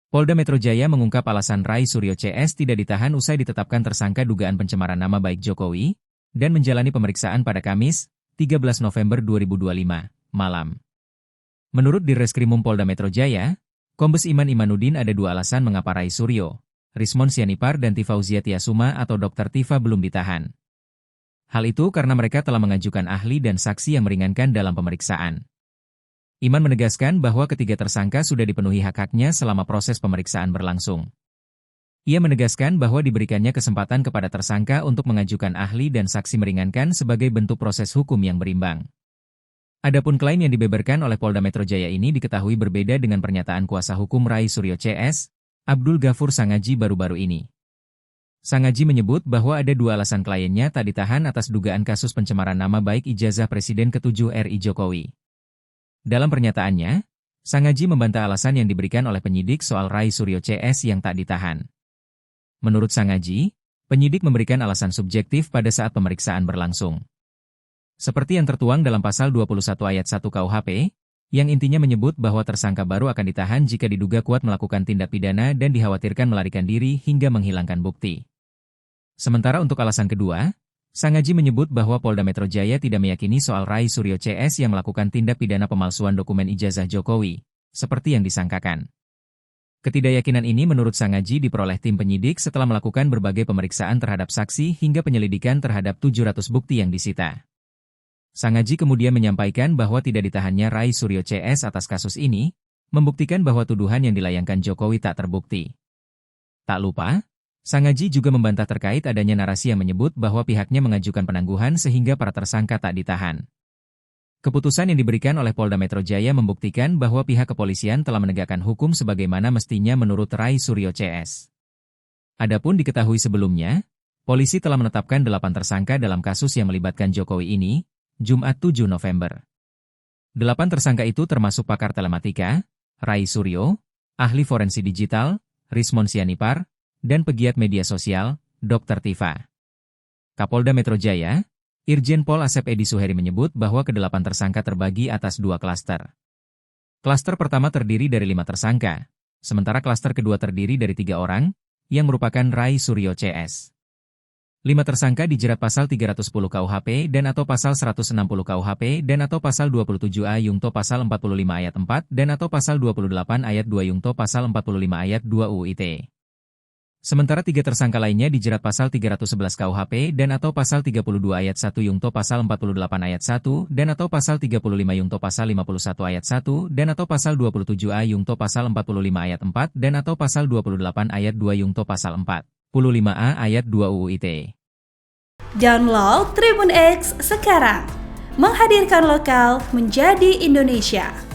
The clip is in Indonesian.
Polda Metro Jaya mengungkap alasan Rai Suryo CS tidak ditahan usai ditetapkan tersangka dugaan pencemaran nama baik Jokowi dan menjalani pemeriksaan pada Kamis, 13 November 2025, malam. Menurut Dirreskrimum Polda Metro Jaya, Kombes Iman Imanuddin ada dua alasan mengapa Rai Suryo, Rismon Sianipar dan Tifauzia Tiasuma atau Dr. Tifa belum ditahan. Hal itu karena mereka telah mengajukan ahli dan saksi yang meringankan dalam pemeriksaan. Iman menegaskan bahwa ketiga tersangka sudah dipenuhi hak-haknya selama proses pemeriksaan berlangsung. Ia menegaskan bahwa diberikannya kesempatan kepada tersangka untuk mengajukan ahli dan saksi meringankan sebagai bentuk proses hukum yang berimbang. Adapun klaim yang dibeberkan oleh Polda Metro Jaya ini diketahui berbeda dengan pernyataan kuasa hukum Rai Suryo CS, Abdul Ghafur Sangaji baru-baru ini. Sangaji menyebut bahwa ada dua alasan kliennya tak ditahan atas dugaan kasus pencemaran nama baik ijazah Presiden ke-7 RI Jokowi. Dalam pernyataannya, Sangaji membantah alasan yang diberikan oleh penyidik soal Rai Suryo CS yang tak ditahan. Menurut Sangaji, penyidik memberikan alasan subjektif pada saat pemeriksaan berlangsung. Seperti yang tertuang dalam pasal 21 ayat 1 KUHP, yang intinya menyebut bahwa tersangka baru akan ditahan jika diduga kuat melakukan tindak pidana dan dikhawatirkan melarikan diri hingga menghilangkan bukti. Sementara untuk alasan kedua, Sangaji menyebut bahwa Polda Metro Jaya tidak meyakini soal Rai Suryo CS yang melakukan tindak pidana pemalsuan dokumen ijazah Jokowi, seperti yang disangkakan. Ketidakyakinan ini menurut Sangaji diperoleh tim penyidik setelah melakukan berbagai pemeriksaan terhadap saksi hingga penyelidikan terhadap 700 bukti yang disita. Sangaji kemudian menyampaikan bahwa tidak ditahannya Rai Suryo CS atas kasus ini, membuktikan bahwa tuduhan yang dilayangkan Jokowi tak terbukti. Tak lupa, Sangaji juga membantah terkait adanya narasi yang menyebut bahwa pihaknya mengajukan penangguhan sehingga para tersangka tak ditahan. Keputusan yang diberikan oleh Polda Metro Jaya membuktikan bahwa pihak kepolisian telah menegakkan hukum sebagaimana mestinya menurut Rai Suryo CS. Adapun diketahui sebelumnya, polisi telah menetapkan 8 tersangka dalam kasus yang melibatkan Jokowi ini, Jumat 7 November. 8 tersangka itu termasuk pakar telematika, Rai Suryo, ahli forensik digital, Rismon Sianipar, dan pegiat media sosial, Dr. Tifa. Kapolda Metro Jaya, Irjen Pol Asep Edi Suheri menyebut bahwa ke-8 tersangka terbagi atas 2 klaster. Klaster pertama terdiri dari 5 tersangka, sementara klaster kedua terdiri dari 3 orang, yang merupakan Rai Suryo CS. 5 tersangka dijerat pasal 310 KUHP dan atau pasal 160 KUHP dan atau pasal 27A Yungto pasal 45 ayat 4 dan atau pasal 28 ayat 2 Yungto pasal 45 ayat 2 UU ITE. Sementara 3 tersangka lainnya dijerat pasal 311 KUHP dan atau pasal 32 ayat 1 Yungto pasal 48 ayat 1 dan atau pasal 35 Yungto pasal 51 ayat 1 dan atau pasal 27A Yungto pasal 45 ayat 4 dan atau pasal 28 ayat 2 Yungto pasal 45A ayat 2 UU ITE. Download Tribun X sekarang, menghadirkan lokal menjadi Indonesia.